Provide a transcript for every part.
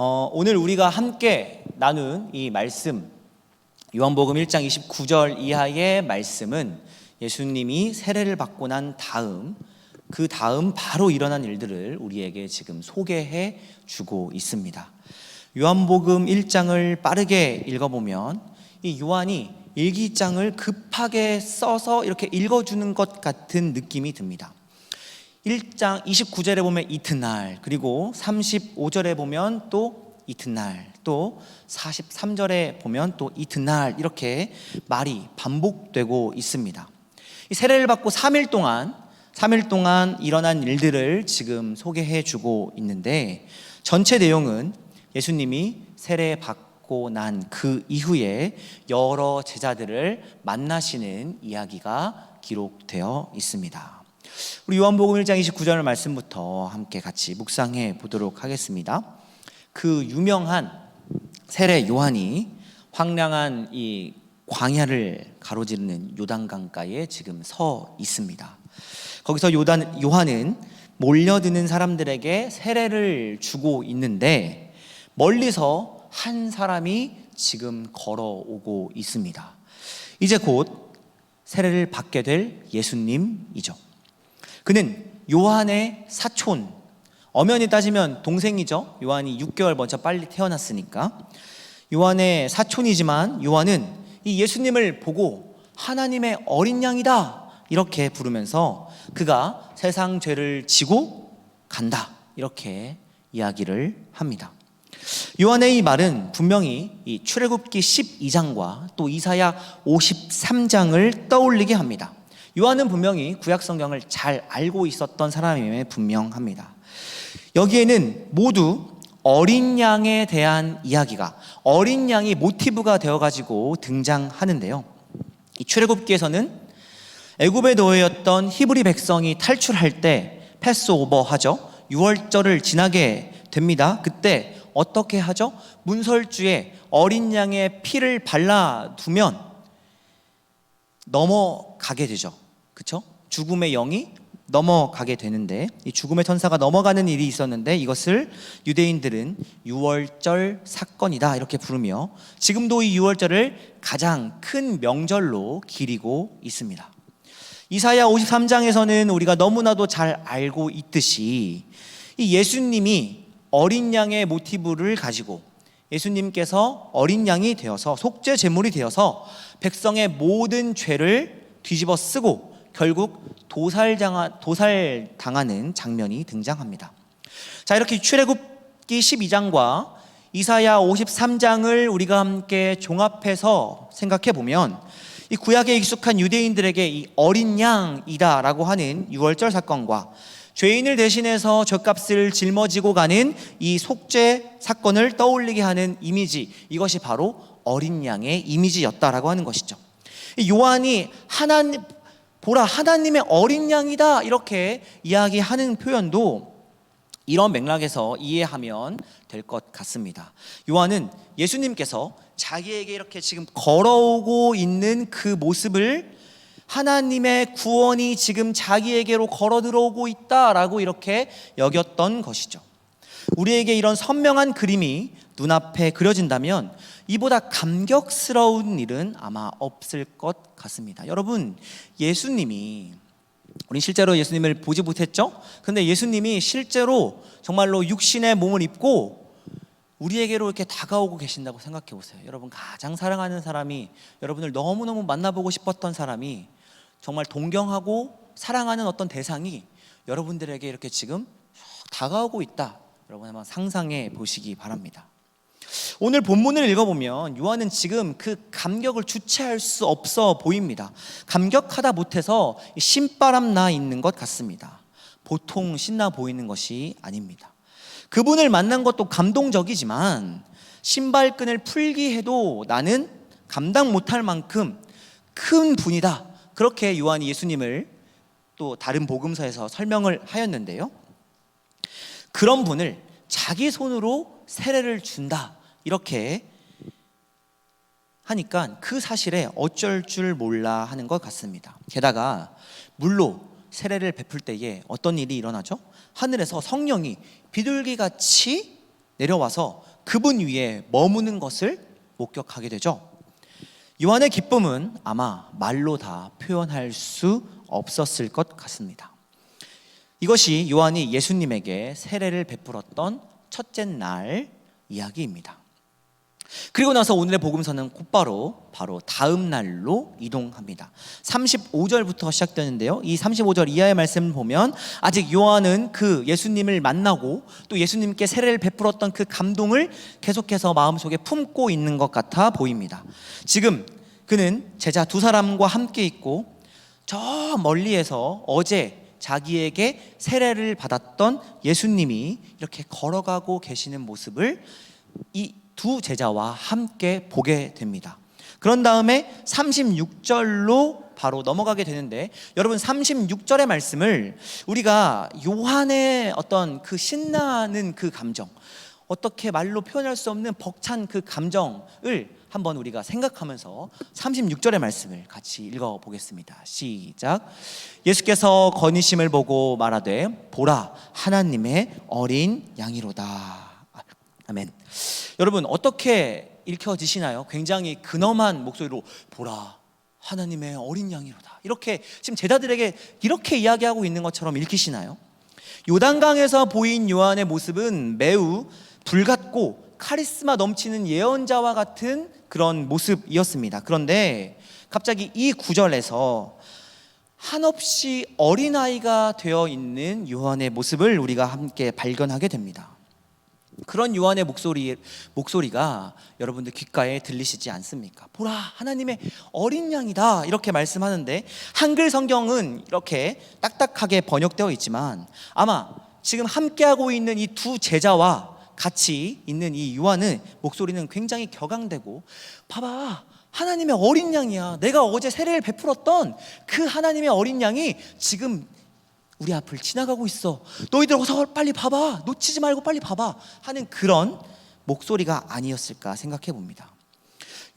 오늘 우리가 함께 나눈 이 말씀, 요한복음 1장 29절 이하의 말씀은 예수님이 세례를 받고 난 다음, 그 다음 바로 일어난 일들을 우리에게 지금 소개해 주고 있습니다. 요한복음 1장을 빠르게 읽어보면 이 요한이 일기장을 급하게 써서 이렇게 읽어주는 것 같은 느낌이 듭니다. 1장 29절에 보면 이튿날, 그리고 35절에 보면 또 이튿날, 또 43절에 보면 또 이튿날, 이렇게 말이 반복되고 있습니다. 이 세례를 받고 3일 동안 일어난 일들을 지금 소개해 주고 있는데, 전체 내용은 예수님이 세례 받고 난 그 이후에 여러 제자들을 만나시는 이야기가 기록되어 있습니다. 우리 요한복음 1장 29절 말씀부터 함께 같이 묵상해 보도록 하겠습니다. 그 유명한 세례 요한이 황량한 이 광야를 가로지르는 요단강가에 지금 서 있습니다. 거기서 요한은 몰려드는 사람들에게 세례를 주고 있는데, 멀리서 한 사람이 지금 걸어오고 있습니다. 이제 곧 세례를 받게 될 예수님이죠. 그는 요한의 사촌, 엄연히 따지면 동생이죠. 요한이 6개월 먼저 빨리 태어났으니까. 요한의 사촌이지만 요한은 이 예수님을 보고 하나님의 어린 양이다 이렇게 부르면서 그가 세상 죄를 지고 간다 이렇게 이야기를 합니다. 요한의 이 말은 분명히 이 출애굽기 12장과 또 이사야 53장을 떠올리게 합니다. 요한은 분명히 구약 성경을 잘 알고 있었던 사람임에 분명합니다. 여기에는 모두 어린 양에 대한 이야기가, 어린 양이 모티브가 되어가지고 등장하는데요. 이 출애굽기에서는 애굽의 노예였던 히브리 백성이 탈출할 때 패스오버 하죠. 유월절을 지나게 됩니다. 그때 어떻게 하죠? 문설주에 어린 양의 피를 발라두면 넘어가게 되죠. 그렇죠? 죽음의 영이 넘어가게 되는데, 이 죽음의 천사가 넘어가는 일이 있었는데 이것을 유대인들은 유월절 사건이다 이렇게 부르며 지금도 이 유월절을 가장 큰 명절로 기리고 있습니다. 이사야 53장에서는 우리가 너무나도 잘 알고 있듯이 이 예수님이 어린 양의 모티브를 가지고 예수님께서 어린 양이 되어서 속죄 제물이 되어서 백성의 모든 죄를 뒤집어 쓰고 결국 도살당하는 장면이 등장합니다. 자, 이렇게 출애굽기 12장과 이사야 53장을 우리가 함께 종합해서 생각해 보면 이 구약에 익숙한 유대인들에게 이 어린 양이다라고 하는 유월절 사건과 죄인을 대신해서 죗값을 짊어지고 가는 이 속죄 사건을 떠올리게 하는 이미지, 이것이 바로 어린 양의 이미지였다라고 하는 것이죠. 요한이 보라 하나님의 어린 양이다 이렇게 이야기하는 표현도 이런 맥락에서 이해하면 될 것 같습니다. 요한은 예수님께서 자기에게 이렇게 지금 걸어오고 있는 그 모습을 하나님의 구원이 지금 자기에게로 걸어 들어오고 있다라고 이렇게 여겼던 것이죠. 우리에게 이런 선명한 그림이 눈앞에 그려진다면 이보다 감격스러운 일은 아마 없을 것 같습니다. 여러분, 우리 실제로 예수님을 보지 못했죠? 근데 예수님이 실제로 정말로 육신의 몸을 입고 우리에게로 이렇게 다가오고 계신다고 생각해 보세요. 여러분, 가장 사랑하는 사람이, 여러분을 너무너무 만나보고 싶었던 사람이, 정말 동경하고 사랑하는 어떤 대상이 여러분들에게 이렇게 지금 다가오고 있다. 여러분 한번 상상해 보시기 바랍니다. 오늘 본문을 읽어보면 요한은 지금 그 감격을 주체할 수 없어 보입니다. 감격하다 못해서 신바람 나 있는 것 같습니다. 보통 신나 보이는 것이 아닙니다. 그분을 만난 것도 감동적이지만 신발끈을 풀기 해도 나는 감당 못할 만큼 큰 분이다. 그렇게 요한이 예수님을 또 다른 복음서에서 설명을 하였는데요. 그런 분을 자기 손으로 세례를 준다 이렇게 하니까 그 사실에 어쩔 줄 몰라 하는 것 같습니다. 게다가 물로 세례를 베풀 때에 어떤 일이 일어나죠? 하늘에서 성령이 비둘기같이 내려와서 그분 위에 머무는 것을 목격하게 되죠. 요한의 기쁨은 아마 말로 다 표현할 수 없었을 것 같습니다. 이것이 요한이 예수님에게 세례를 베풀었던 첫째 날 이야기입니다. 그리고 나서 오늘의 복음서는 곧바로 다음 날로 이동합니다. 35절부터 시작되는데요, 이 35절 이하의 말씀을 보면 아직 요한은 그 예수님을 만나고 또 예수님께 세례를 베풀었던 그 감동을 계속해서 마음속에 품고 있는 것 같아 보입니다. 지금 그는 제자 두 사람과 함께 있고 저 멀리에서 어제 자기에게 세례를 받았던 예수님이 이렇게 걸어가고 계시는 모습을 이 두 제자와 함께 보게 됩니다. 그런 다음에 36절로 바로 넘어가게 되는데, 여러분 36절의 말씀을 우리가 요한의 어떤 그 신나는 그 감정, 어떻게 말로 표현할 수 없는 벅찬 그 감정을 한번 우리가 생각하면서 36절의 말씀을 같이 읽어보겠습니다. 시작. 예수께서 건의심을 보고 말하되 보라 하나님의 어린 양이로다. 아멘. 여러분 어떻게 읽혀지시나요? 굉장히 근엄한 목소리로 보라 하나님의 어린 양이로다, 이렇게 지금 제자들에게 이렇게 이야기하고 있는 것처럼 읽히시나요? 요단강에서 보인 요한의 모습은 매우 불같고 카리스마 넘치는 예언자와 같은 그런 모습이었습니다. 그런데 갑자기 이 구절에서 한없이 어린아이가 되어 있는 요한의 모습을 우리가 함께 발견하게 됩니다. 그런 요한의 목소리가 여러분들 귓가에 들리시지 않습니까? 보라 하나님의 어린 양이다, 이렇게 말씀하는데 한글 성경은 이렇게 딱딱하게 번역되어 있지만 아마 지금 함께하고 있는 이 두 제자와 같이 있는 이 요한의 목소리는 굉장히 격앙되고, 봐봐 하나님의 어린 양이야, 내가 어제 세례를 베풀었던 그 하나님의 어린 양이 지금 우리 앞을 지나가고 있어, 너희들 어서 빨리 봐봐, 놓치지 말고 빨리 봐봐 하는 그런 목소리가 아니었을까 생각해 봅니다.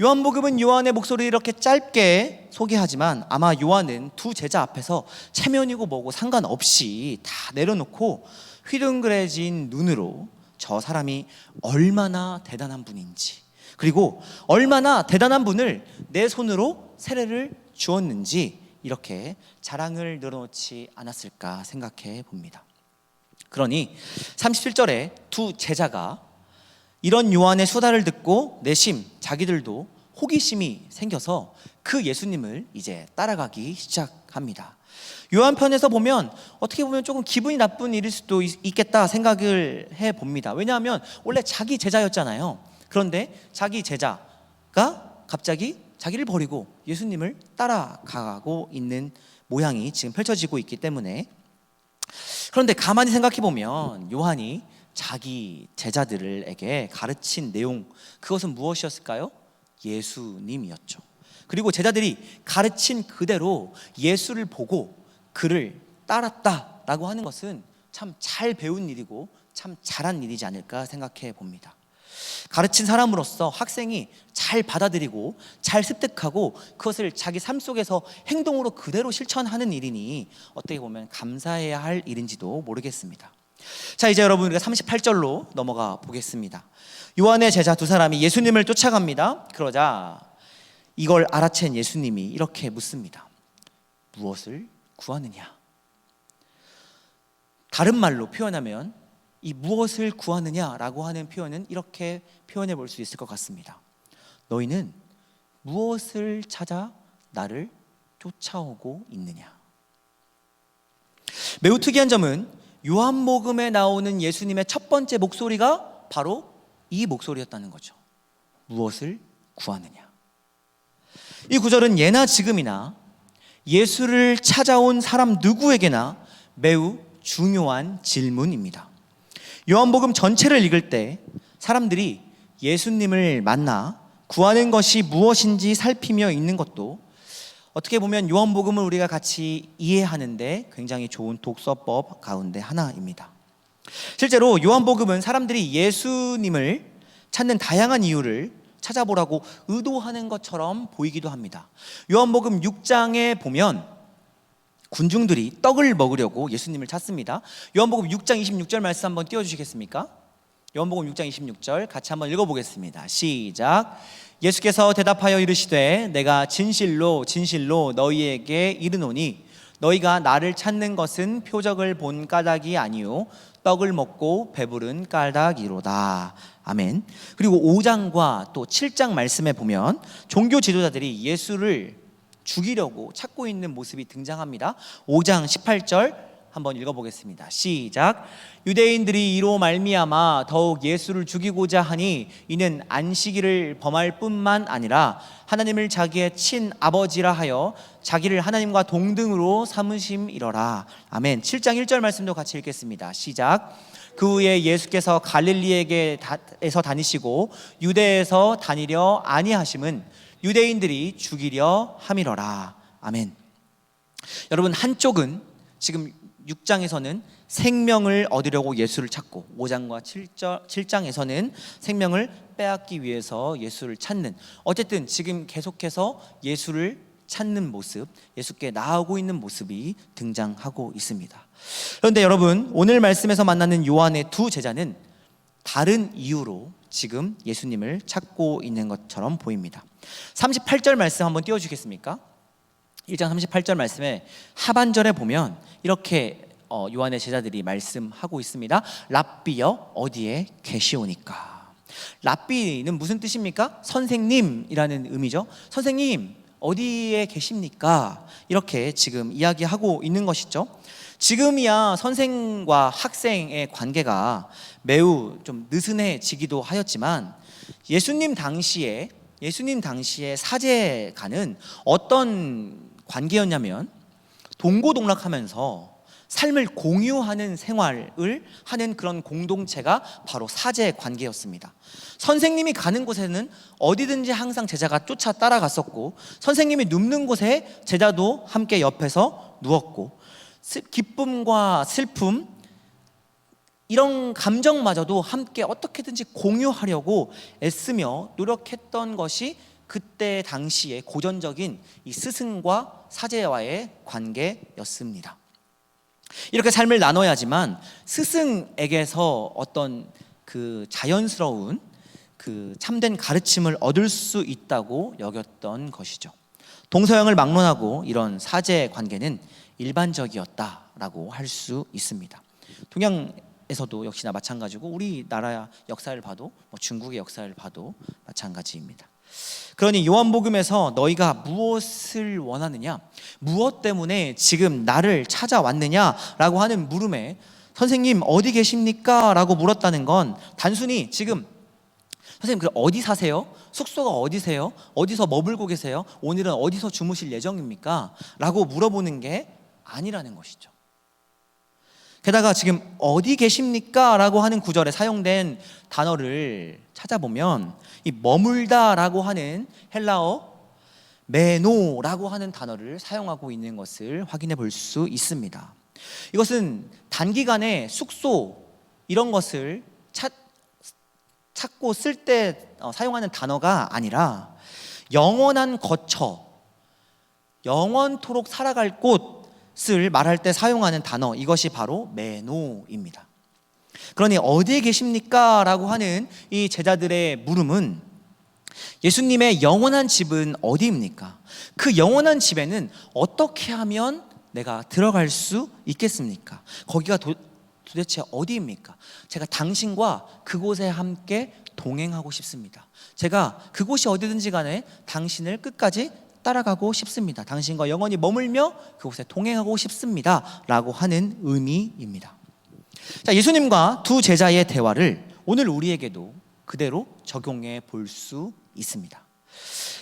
요한복음은 요한의 목소리를 이렇게 짧게 소개하지만 아마 요한은 두 제자 앞에서 체면이고 뭐고 상관없이 다 내려놓고 휘둥그레진 눈으로 저 사람이 얼마나 대단한 분인지, 그리고 얼마나 대단한 분을 내 손으로 세례를 주었는지 이렇게 자랑을 늘어놓지 않았을까 생각해 봅니다. 그러니 37절에 두 제자가 이런 요한의 수다를 듣고 내심 자기들도 호기심이 생겨서 그 예수님을 이제 따라가기 시작합니다. 요한편에서 보면 어떻게 보면 조금 기분이 나쁜 일일 수도 있겠다 생각을 해 봅니다. 왜냐하면 원래 자기 제자였잖아요. 그런데 자기 제자가 갑자기 자기를 버리고 예수님을 따라가고 있는 모양이 지금 펼쳐지고 있기 때문에. 그런데 가만히 생각해 보면 요한이 자기 제자들에게 가르친 내용, 그것은 무엇이었을까요? 예수님이었죠. 그리고 제자들이 가르친 그대로 예수를 보고 그를 따랐다라고 하는 것은 참 잘 배운 일이고 참 잘한 일이지 않을까 생각해 봅니다. 가르친 사람으로서 학생이 잘 받아들이고 잘 습득하고 그것을 자기 삶 속에서 행동으로 그대로 실천하는 일이니 어떻게 보면 감사해야 할 일인지도 모르겠습니다. 자, 이제 여러분 우리가 38절로 넘어가 보겠습니다. 요한의 제자 두 사람이 예수님을 쫓아갑니다. 그러자 이걸 알아챈 예수님이 이렇게 묻습니다. 무엇을 구하느냐? 다른 말로 표현하면 이 무엇을 구하느냐라고 하는 표현은 이렇게 표현해 볼 수 있을 것 같습니다. 너희는 무엇을 찾아 나를 쫓아오고 있느냐? 매우 특이한 점은 요한복음에 나오는 예수님의 첫 번째 목소리가 바로 이 목소리였다는 거죠. 무엇을 구하느냐? 이 구절은 예나 지금이나 예수를 찾아온 사람 누구에게나 매우 중요한 질문입니다. 요한복음 전체를 읽을 때 사람들이 예수님을 만나 구하는 것이 무엇인지 살피며 읽는 것도 어떻게 보면 요한복음을 우리가 같이 이해하는데 굉장히 좋은 독서법 가운데 하나입니다. 실제로 요한복음은 사람들이 예수님을 찾는 다양한 이유를 찾아보라고 의도하는 것처럼 보이기도 합니다. 요한복음 6장에 보면 군중들이 떡을 먹으려고 예수님을 찾습니다. 요한복음 6장 26절 말씀 한번 띄워주시겠습니까? 요한복음 6장 26절 같이 한번 읽어보겠습니다. 시작. 예수께서 대답하여 이르시되 내가 진실로 진실로 너희에게 이르노니 너희가 나를 찾는 것은 표적을 본 까닭이 아니요 떡을 먹고 배부른 까닭이로다. 아멘. 그리고 5장과 또 7장 말씀에 보면 종교 지도자들이 예수를 죽이려고 찾고 있는 모습이 등장합니다. 5장 18절 한번 읽어보겠습니다. 시작. 유대인들이 이로 말미암아 더욱 예수를 죽이고자 하니 이는 안식일을 범할 뿐만 아니라 하나님을 자기의 친아버지라 하여 자기를 하나님과 동등으로 삼으심이러라. 아멘. 7장 1절 말씀도 같이 읽겠습니다. 시작. 그 후에 예수께서 갈릴리에서 다니시고 유대에서 다니려 아니하심은 유대인들이 죽이려 함이러라. 아멘. 여러분, 한쪽은 지금 6장에서는 생명을 얻으려고 예수를 찾고 5장과 7장에서는 생명을 빼앗기 위해서 예수를 찾는, 어쨌든 지금 계속해서 예수를 찾는 모습, 예수께 나아오고 있는 모습이 등장하고 있습니다. 그런데 여러분, 오늘 말씀에서 만나는 요한의 두 제자는 다른 이유로 지금 예수님을 찾고 있는 것처럼 보입니다. 38절 말씀 한번 띄워주겠습니까? 1장 38절 말씀에 하반절에 보면 이렇게 요한의 제자들이 말씀하고 있습니다. 랍비여 어디에 계시오니까. 랍비는 무슨 뜻입니까? 선생님이라는 의미죠. 선생님 어디에 계십니까? 이렇게 지금 이야기하고 있는 것이죠. 지금이야 선생과 학생의 관계가 매우 좀 느슨해지기도 하였지만 예수님 당시에 사제가는 어떤 관계였냐면 동고동락하면서 삶을 공유하는 생활을 하는 그런 공동체가 바로 사제 관계였습니다. 선생님이 가는 곳에는 어디든지 항상 제자가 쫓아 따라갔었고, 선생님이 눕는 곳에 제자도 함께 옆에서 누웠고, 기쁨과 슬픔 이런 감정마저도 함께 어떻게든지 공유하려고 애쓰며 노력했던 것이 그때 당시의 고전적인 이 스승과 사제와의 관계였습니다. 이렇게 삶을 나눠야지만 스승에게서 어떤 그 자연스러운 그 참된 가르침을 얻을 수 있다고 여겼던 것이죠. 동서양을 막론하고 이런 사제 관계는 일반적이었다라고 할 수 있습니다. 동양에서도 역시나 마찬가지고 우리나라 역사를 봐도 중국의 역사를 봐도 마찬가지입니다. 그러니 요한복음에서 너희가 무엇을 원하느냐, 무엇 때문에 지금 나를 찾아왔느냐라고 하는 물음에 선생님 어디 계십니까? 라고 물었다는 건 단순히 지금 선생님 그럼 어디 사세요? 숙소가 어디세요? 어디서 머물고 계세요? 오늘은 어디서 주무실 예정입니까? 라고 물어보는 게 아니라는 것이죠. 게다가 지금 어디 계십니까? 라고 하는 구절에 사용된 단어를 찾아보면 이 머물다 라고 하는 헬라어 메노라고 하는 단어를 사용하고 있는 것을 확인해 볼 수 있습니다. 이것은 단기간에 숙소 이런 것을 찾고 쓸 때 사용하는 단어가 아니라 영원한 거처, 영원토록 살아갈 곳을 말할 때 사용하는 단어, 이것이 바로 메노입니다. 그러니 어디에 계십니까? 라고 하는 이 제자들의 물음은 예수님의 영원한 집은 어디입니까? 그 영원한 집에는 어떻게 하면 내가 들어갈 수 있겠습니까? 거기가 도대체 어디입니까? 제가 당신과 그곳에 함께 동행하고 싶습니다. 제가 그곳이 어디든지 간에 당신을 끝까지 따라가고 싶습니다. 당신과 영원히 머물며 그곳에 동행하고 싶습니다 라고 하는 의미입니다. 자, 예수님과 두 제자의 대화를 오늘 우리에게도 그대로 적용해 볼 수 있습니다.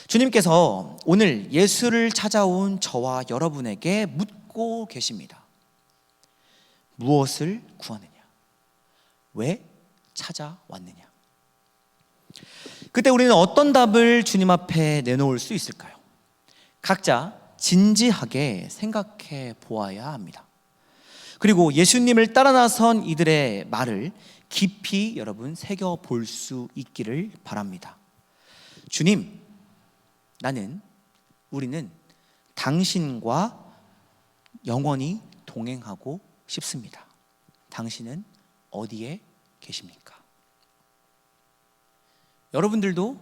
주님께서 오늘 예수를 찾아온 저와 여러분에게 묻고 계십니다. 무엇을 구하느냐? 왜 찾아왔느냐? 그때 우리는 어떤 답을 주님 앞에 내놓을 수 있을까요? 각자 진지하게 생각해 보아야 합니다. 그리고 예수님을 따라 나선 이들의 말을 깊이 여러분 새겨 볼 수 있기를 바랍니다. 주님, 우리는 당신과 영원히 동행하고 싶습니다. 당신은 어디에 계십니까? 여러분들도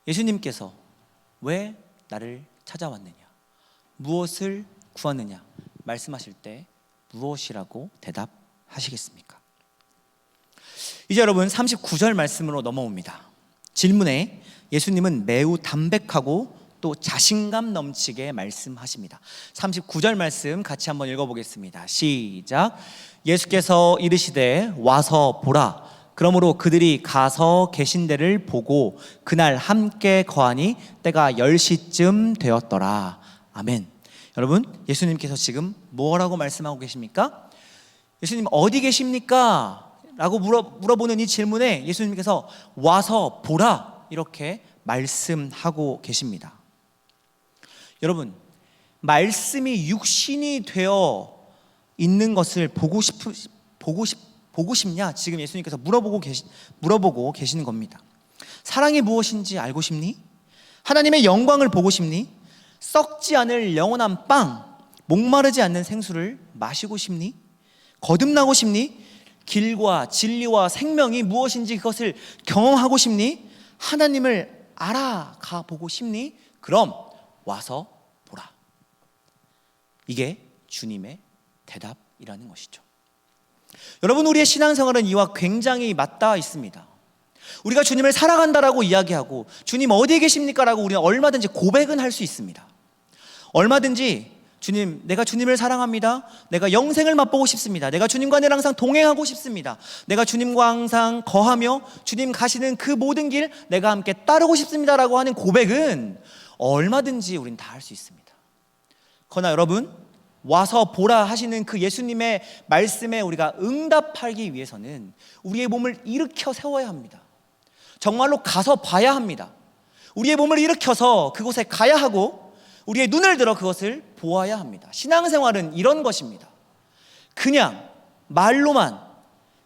예수님께서 왜 나를 찾아왔느냐, 무엇을 구하느냐 말씀하실 때 무엇이라고 대답하시겠습니까? 이제 여러분 39절 말씀으로 넘어옵니다. 질문에 예수님은 매우 담백하고 또 자신감 넘치게 말씀하십니다. 39절 말씀 같이 한번 읽어보겠습니다. 시작. 예수께서 이르시되 와서 보라. 그러므로 그들이 가서 계신 데를 보고 그날 함께 거하니 때가 10시쯤 되었더라. 아멘. 여러분, 예수님께서 지금 뭐라고 말씀하고 계십니까? 예수님 어디 계십니까? 라고 물어보는 이 질문에 예수님께서 와서 보라 이렇게 말씀하고 계십니다. 여러분, 말씀이 육신이 되어 있는 것을 보고 싶냐? 지금 예수님께서 물어보고 계시는 겁니다. 사랑이 무엇인지 알고 싶니? 하나님의 영광을 보고 싶니? 썩지 않을 영원한 빵, 목마르지 않는 생수를 마시고 싶니? 거듭나고 싶니? 길과 진리와 생명이 무엇인지 그것을 경험하고 싶니? 하나님을 알아가 보고 싶니? 그럼 와서 보라. 이게 주님의 대답이라는 것이죠. 여러분, 우리의 신앙생활은 이와 굉장히 맞닿아 있습니다. 우리가 주님을 사랑한다라고 이야기하고 주님 어디에 계십니까? 라고 우리는 얼마든지 고백은 할 수 있습니다. 얼마든지 주님, 내가 주님을 사랑합니다. 내가 영생을 맛보고 싶습니다. 내가 주님과 늘 항상 동행하고 싶습니다. 내가 주님과 항상 거하며 주님 가시는 그 모든 길 내가 함께 따르고 싶습니다 라고 하는 고백은 얼마든지 우린 다 할 수 있습니다. 그러나 여러분, 와서 보라 하시는 그 예수님의 말씀에 우리가 응답하기 위해서는 우리의 몸을 일으켜 세워야 합니다. 정말로 가서 봐야 합니다. 우리의 몸을 일으켜서 그곳에 가야 하고 우리의 눈을 들어 그것을 보아야 합니다. 신앙생활은 이런 것입니다. 그냥 말로만,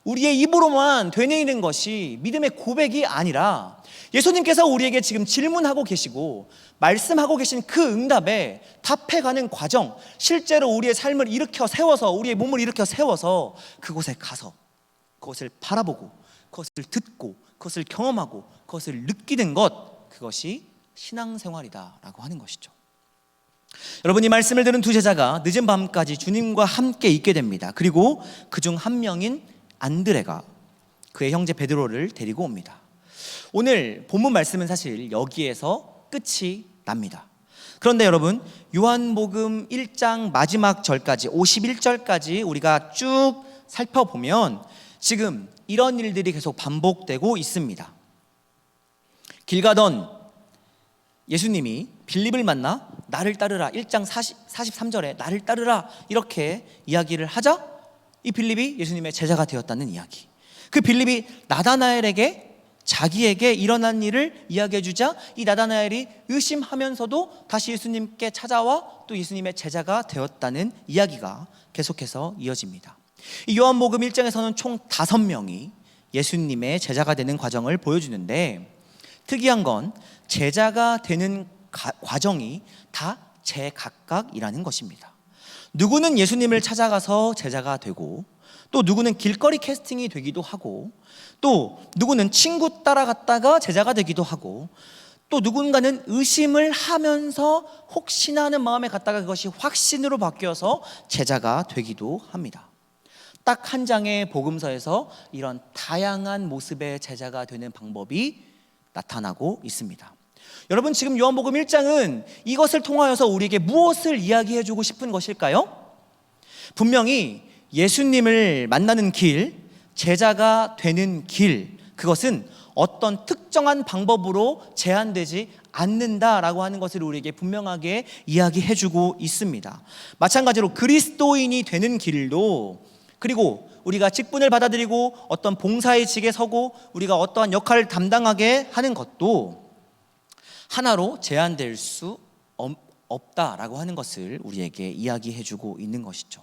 우리의 입으로만 되뇌이는 것이 믿음의 고백이 아니라 예수님께서 우리에게 지금 질문하고 계시고 말씀하고 계신 그 응답에 답해가는 과정, 실제로 우리의 삶을 일으켜 세워서, 우리의 몸을 일으켜 세워서 그곳에 가서 그것을 바라보고 그것을 듣고 그것을 경험하고 그것을 느끼는 것, 그것이 신앙생활이다라고 하는 것이죠. 여러분, 이 말씀을 들은 두 제자가 늦은 밤까지 주님과 함께 있게 됩니다. 그리고 그중 한 명인 안드레가 그의 형제 베드로를 데리고 옵니다. 오늘 본문 말씀은 사실 여기에서 끝이 납니다. 그런데 여러분, 요한복음 1장 마지막 절까지 51절까지 우리가 쭉 살펴보면 지금 이런 일들이 계속 반복되고 있습니다. 길 가던 예수님이 빌립을 만나 나를 따르라, 1장 43절에 나를 따르라 이렇게 이야기를 하자 이 빌립이 예수님의 제자가 되었다는 이야기. 그 빌립이 나다나엘에게 자기에게 일어난 일을 이야기해 주자 이 나다나엘이 의심하면서도 다시 예수님께 찾아와 또 예수님의 제자가 되었다는 이야기가 계속해서 이어집니다. 이 요한복음 1장에서는 총 5명이 예수님의 제자가 되는 과정을 보여주는데, 특이한 건 제자가 되는 과정이 다 제각각이라는 것입니다. 누구는 예수님을 찾아가서 제자가 되고, 또 누구는 길거리 캐스팅이 되기도 하고, 또 누구는 친구 따라갔다가 제자가 되기도 하고, 또 누군가는 의심을 하면서 혹시나 하는 마음에 갔다가 그것이 확신으로 바뀌어서 제자가 되기도 합니다. 딱 한 장의 복음서에서 이런 다양한 모습의 제자가 되는 방법이 나타나고 있습니다. 여러분, 지금 요한복음 1장은 이것을 통하여서 우리에게 무엇을 이야기해주고 싶은 것일까요? 분명히 예수님을 만나는 길, 제자가 되는 길, 그것은 어떤 특정한 방법으로 제한되지 않는다라고 하는 것을 우리에게 분명하게 이야기해주고 있습니다. 마찬가지로 그리스도인이 되는 길도, 그리고 우리가 직분을 받아들이고 어떤 봉사의 직에 서고 우리가 어떠한 역할을 담당하게 하는 것도 하나로 제한될 수 없다라고 하는 것을 우리에게 이야기해주고 있는 것이죠.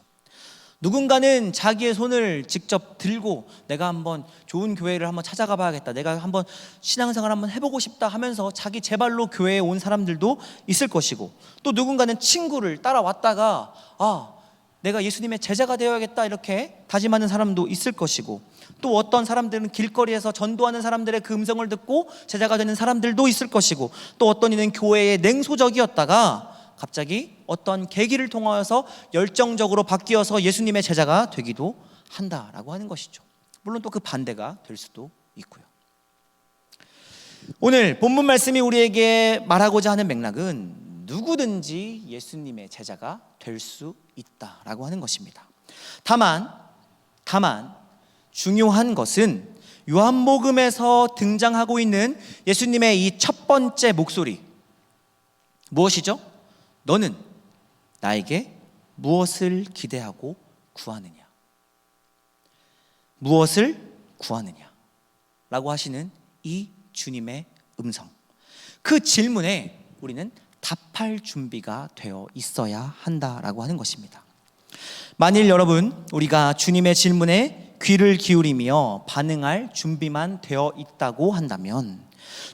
누군가는 자기의 손을 직접 들고 내가 한번 좋은 교회를 한번 찾아가 봐야겠다, 내가 한번 신앙생활 한번 해보고 싶다 하면서 자기 제발로 교회에 온 사람들도 있을 것이고, 또 누군가는 친구를 따라왔다가 내가 예수님의 제자가 되어야겠다 이렇게 다짐하는 사람도 있을 것이고, 또 어떤 사람들은 길거리에서 전도하는 사람들의 그 음성을 듣고 제자가 되는 사람들도 있을 것이고, 또 어떤 이는 교회에 냉소적이었다가 갑자기 어떤 계기를 통하여서 열정적으로 바뀌어서 예수님의 제자가 되기도 한다라고 하는 것이죠. 물론 또 그 반대가 될 수도 있고요. 오늘 본문 말씀이 우리에게 말하고자 하는 맥락은 누구든지 예수님의 제자가 될 수 있다라고 하는 것입니다. 다만 중요한 것은 요한복음에서 등장하고 있는 예수님의 이 첫 번째 목소리, 무엇이죠? 너는 나에게 무엇을 기대하고 구하느냐? 무엇을 구하느냐? 라고 하시는 이 주님의 음성, 그 질문에 우리는 답할 준비가 되어 있어야 한다라고 하는 것입니다. 만일 여러분, 우리가 주님의 질문에 귀를 기울이며 반응할 준비만 되어 있다고 한다면,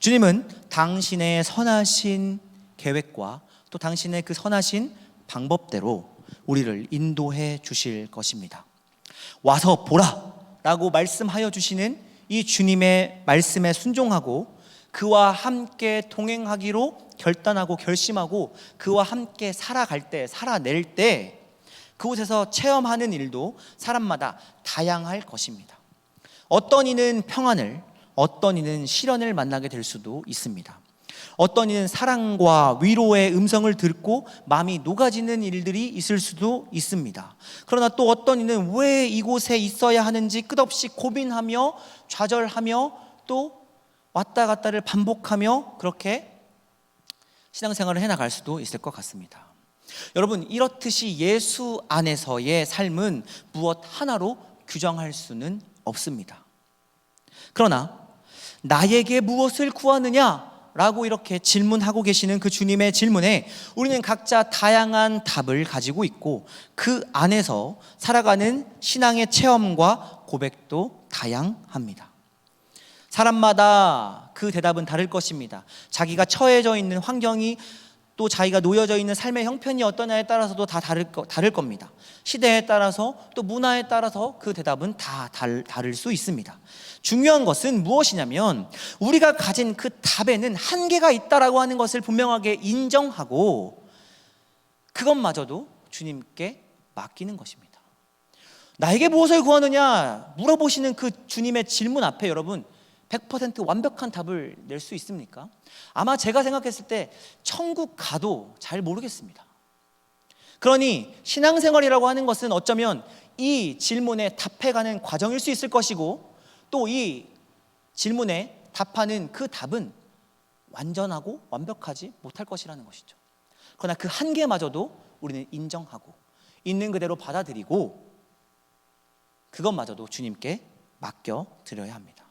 주님은 당신의 선하신 계획과 또 당신의 그 선하신 방법대로 우리를 인도해 주실 것입니다. 와서 보라 라고 말씀하여 주시는 이 주님의 말씀에 순종하고 그와 함께 동행하기로 결단하고 결심하고 그와 함께 살아갈 때, 살아낼 때 그곳에서 체험하는 일도 사람마다 다양할 것입니다. 어떤 이는 평안을, 어떤 이는 시련을 만나게 될 수도 있습니다. 어떤 이는 사랑과 위로의 음성을 듣고 마음이 녹아지는 일들이 있을 수도 있습니다. 그러나 또 어떤 이는 왜 이곳에 있어야 하는지 끝없이 고민하며 좌절하며 또 왔다 갔다를 반복하며 그렇게 신앙생활을 해나갈 수도 있을 것 같습니다. 여러분, 이렇듯이 예수 안에서의 삶은 무엇 하나로 규정할 수는 없습니다. 그러나 나에게 무엇을 구하느냐? 라고 이렇게 질문하고 계시는 그 주님의 질문에 우리는 각자 다양한 답을 가지고 있고 그 안에서 살아가는 신앙의 체험과 고백도 다양합니다. 사람마다 그 대답은 다를 것입니다. 자기가 처해져 있는 환경이 또 자기가 놓여져 있는 삶의 형편이 어떠냐에 따라서도 다 다를 겁니다. 시대에 따라서 또 문화에 따라서 그 대답은 다 다를 수 있습니다. 중요한 것은 무엇이냐면 우리가 가진 그 답에는 한계가 있다라고 하는 것을 분명하게 인정하고 그것마저도 주님께 맡기는 것입니다. 나에게 무엇을 구하느냐 물어보시는 그 주님의 질문 앞에 여러분 100% 완벽한 답을 낼 수 있습니까? 아마 제가 생각했을 때 천국 가도 잘 모르겠습니다. 그러니 신앙생활이라고 하는 것은 어쩌면 이 질문에 답해가는 과정일 수 있을 것이고 또 이 질문에 답하는 그 답은 완전하고 완벽하지 못할 것이라는 것이죠. 그러나 그 한계마저도 우리는 인정하고 있는 그대로 받아들이고 그것마저도 주님께 맡겨드려야 합니다.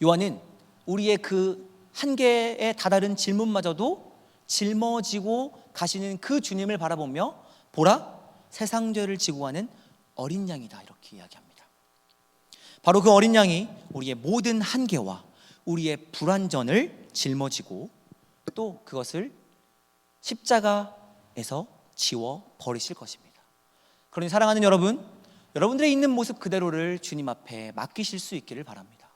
요한은 우리의 그 한계에 다다른 질문마저도 짊어지고 가시는 그 주님을 바라보며 보라, 세상 죄를 지고 가는 어린 양이다 이렇게 이야기합니다. 바로 그 어린 양이 우리의 모든 한계와 우리의 불완전을 짊어지고 또 그것을 십자가에서 지워 버리실 것입니다. 그러니 사랑하는 여러분, 여러분들의 있는 모습 그대로를 주님 앞에 맡기실 수 있기를 바랍니다.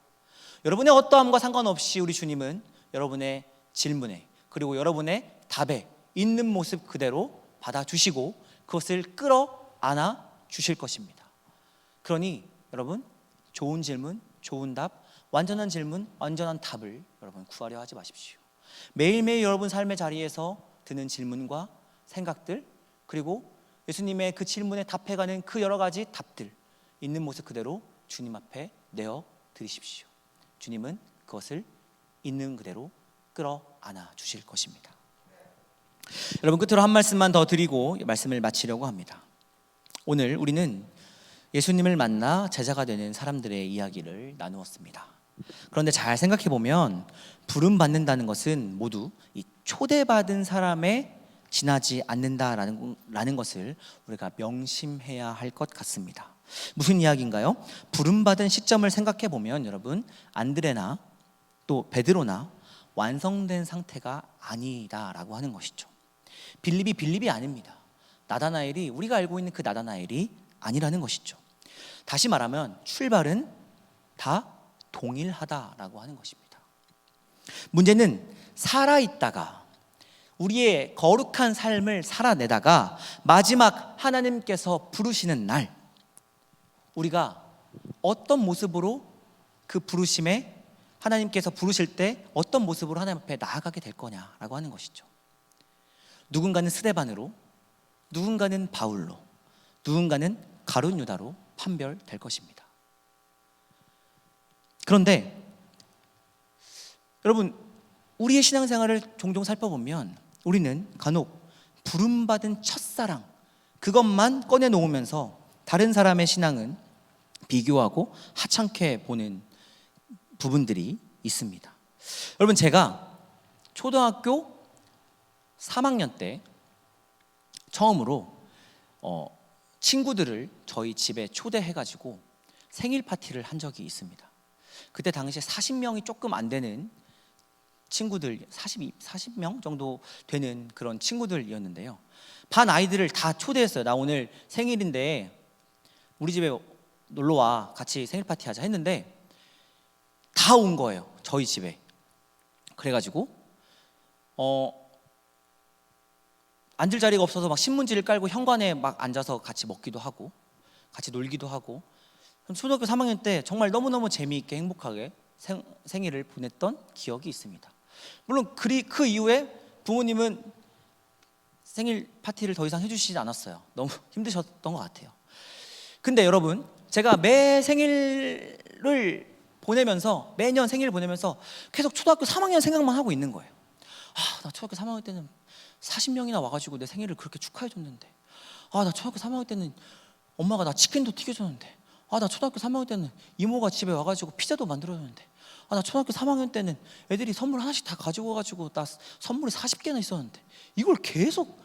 여러분의 어떠함과 상관없이 우리 주님은 여러분의 질문에 그리고 여러분의 답에 있는 모습 그대로 받아주시고 그것을 끌어안아 주실 것입니다. 그러니 여러분, 좋은 질문, 좋은 답, 완전한 질문, 완전한 답을 여러분 구하려 하지 마십시오. 매일매일 여러분 삶의 자리에서 드는 질문과 생각들 그리고 예수님의 그 질문에 답해가는 그 여러 가지 답들 있는 모습 그대로 주님 앞에 내어 드리십시오. 주님은 그것을 있는 그대로 끌어안아 주실 것입니다. 여러분, 끝으로 한 말씀만 더 드리고 말씀을 마치려고 합니다. 오늘 우리는 예수님을 만나 제자가 되는 사람들의 이야기를 나누었습니다. 그런데 잘 생각해 보면 부름 받는다는 것은 모두 이 초대받은 사람에 지나지 않는다라는 것을 우리가 명심해야 할 것 같습니다. 무슨 이야기인가요? 부름 받은 시점을 생각해 보면 여러분 안드레나 또 베드로나 완성된 상태가 아니다라고 하는 것이죠. 빌립이 아닙니다. 나다나엘이 우리가 알고 있는 그 나다나엘이 아니라는 것이죠. 다시 말하면 출발은 다 동일하다라고 하는 것입니다. 문제는 살아있다가 우리의 거룩한 삶을 살아내다가 마지막 하나님께서 부르시는 날, 우리가 어떤 모습으로 그 부르심에 하나님께서 부르실 때 어떤 모습으로 하나님 앞에 나아가게 될 거냐라고 하는 것이죠. 누군가는 스데반으로, 누군가는 바울로, 누군가는 가룟 유다로 판별될 것입니다. 그런데 여러분, 우리의 신앙생활을 종종 살펴보면 우리는 간혹 부름받은 첫사랑, 그것만 꺼내놓으면서 다른 사람의 신앙은 비교하고 하찮게 보는 부분들이 있습니다. 여러분, 제가 초등학교 3학년 때 처음으로 친구들을 저희 집에 초대해가지고 생일 파티를 한 적이 있습니다. 그때 당시에 40명이 조금 안 되는 친구들, 40명 정도 되는 그런 친구들이었는데요. 반 아이들을 다 초대했어요. 나 오늘 생일인데 우리 집에 놀러와, 같이 생일 파티 하자 했는데 다 온 거예요, 저희 집에. 그래가지고 앉을 자리가 없어서 막 신문지를 깔고 현관에 막 앉아서 같이 먹기도 하고 같이 놀기도 하고, 초등학교 3학년 때 정말 너무너무 재미있게 행복하게 생일을 보냈던 기억이 있습니다. 물론 그 이후에 부모님은 생일 파티를 더 이상 해주시지 않았어요. 너무 힘드셨던 것 같아요. 근데 여러분, 제가 매 생일을 보내면서, 매년 생일을 보내면서 계속 초등학교 3학년 생각만 하고 있는 거예요. 나 초등학교 3학년 때는 40명이나 와가지고 내 생일을 그렇게 축하해줬는데, 나 초등학교 3학년 때는 엄마가 나 치킨도 튀겨줬는데, 나 초등학교 3학년 때는 이모가 집에 와가지고 피자도 만들어줬는데, 나 초등학교 3학년 때는 애들이 선물 하나씩 다 가지고 와가지고 나 선물이 40개나 있었는데, 이걸 계속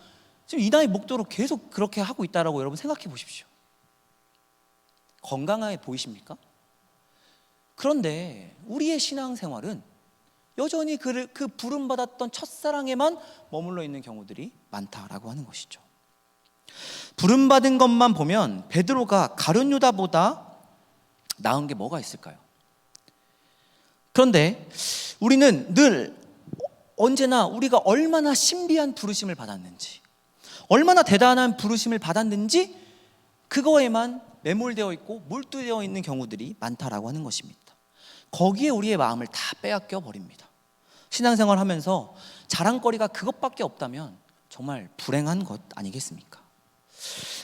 지금 이 나이 먹도록 계속 그렇게 하고 있다라고 여러분 생각해 보십시오. 건강하게 보이십니까? 그런데 우리의 신앙생활은 여전히 그 부름받았던 첫사랑에만 머물러 있는 경우들이 많다라고 하는 것이죠. 부름받은 것만 보면 베드로가 가룟 유다보다 나은 게 뭐가 있을까요? 그런데 우리는 늘 언제나 우리가 얼마나 신비한 부르심을 받았는지, 얼마나 대단한 부르심을 받았는지 그거에만 매몰되어 있고 몰두되어 있는 경우들이 많다라고 하는 것입니다. 거기에 우리의 마음을 다 빼앗겨 버립니다. 신앙생활 하면서 자랑거리가 그것밖에 없다면 정말 불행한 것 아니겠습니까?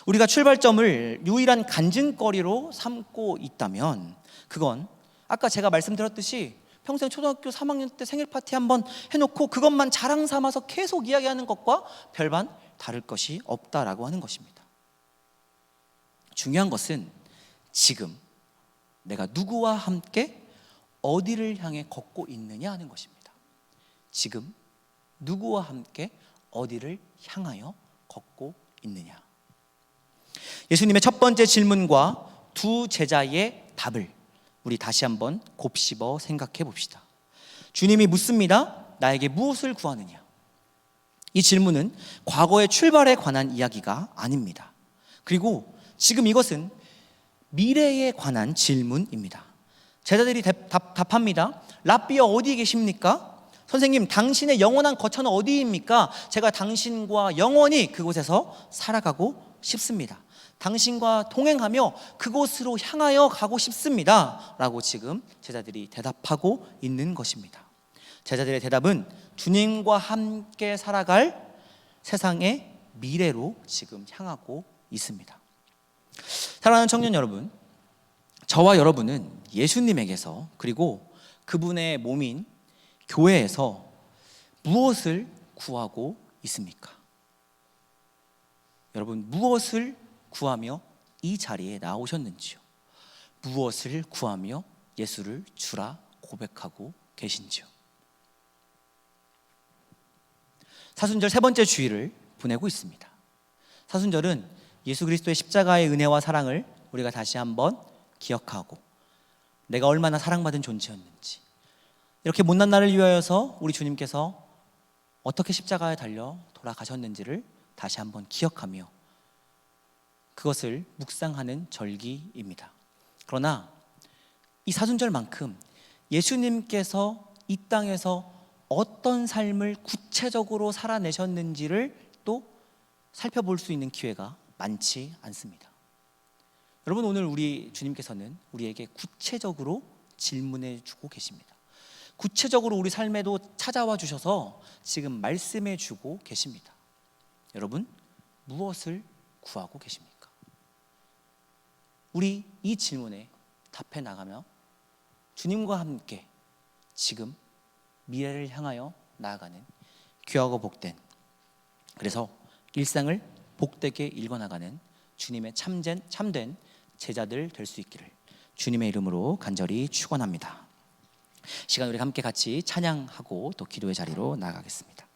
우리가 출발점을 유일한 간증거리로 삼고 있다면 그건 아까 제가 말씀드렸듯이 평생 초등학교 3학년 때 생일 파티 한번 해놓고 그것만 자랑 삼아서 계속 이야기하는 것과 별반 다를 것이 없다라고 하는 것입니다. 중요한 것은 지금 내가 누구와 함께 어디를 향해 걷고 있느냐 하는 것입니다. 지금 누구와 함께 어디를 향하여 걷고 있느냐. 예수님의 첫 번째 질문과 두 제자의 답을 우리 다시 한번 곱씹어 생각해 봅시다. 주님이 묻습니다. 나에게 무엇을 구하느냐? 이 질문은 과거의 출발에 관한 이야기가 아닙니다. 그리고 지금 이것은 미래에 관한 질문입니다. 제자들이 답합니다. 랍비여, 어디 계십니까? 선생님, 당신의 영원한 거처는 어디입니까? 제가 당신과 영원히 그곳에서 살아가고 싶습니다. 당신과 동행하며 그곳으로 향하여 가고 싶습니다 라고 지금 제자들이 대답하고 있는 것입니다. 제자들의 대답은 주님과 함께 살아갈 세상의 미래로 지금 향하고 있습니다. 사랑하는 청년 여러분, 저와 여러분은 예수님에게서, 그리고 그분의 몸인 교회에서 무엇을 구하고 있습니까? 여러분, 무엇을 구하며 이 자리에 나오셨는지요? 무엇을 구하며 예수를 주라 고백하고 계신지요? 사순절 세 번째 주일을 보내고 있습니다. 사순절은 예수 그리스도의 십자가의 은혜와 사랑을 우리가 다시 한번 기억하고 내가 얼마나 사랑받은 존재였는지, 이렇게 못난 나를 위하여서 우리 주님께서 어떻게 십자가에 달려 돌아가셨는지를 다시 한번 기억하며 그것을 묵상하는 절기입니다. 그러나 이 사순절만큼 예수님께서 이 땅에서 어떤 삶을 구체적으로 살아내셨는지를 또 살펴볼 수 있는 기회가 많지 않습니다. 여러분, 오늘 우리 주님께서는 우리에게 구체적으로 질문해 주고 계십니다. 구체적으로 우리 삶에도 찾아와 주셔서 지금 말씀해 주고 계십니다. 여러분, 무엇을 구하고 계십니까? 우리 이 질문에 답해 나가며 주님과 함께 지금 미래를 향하여 나아가는 귀하고 복된, 그래서 일상을 복되게 읽어나가는 주님의 참된 제자들 될 수 있기를 주님의 이름으로 간절히 축원합니다. 시간 우리 함께 같이 찬양하고 또 기도의 자리로 나아가겠습니다.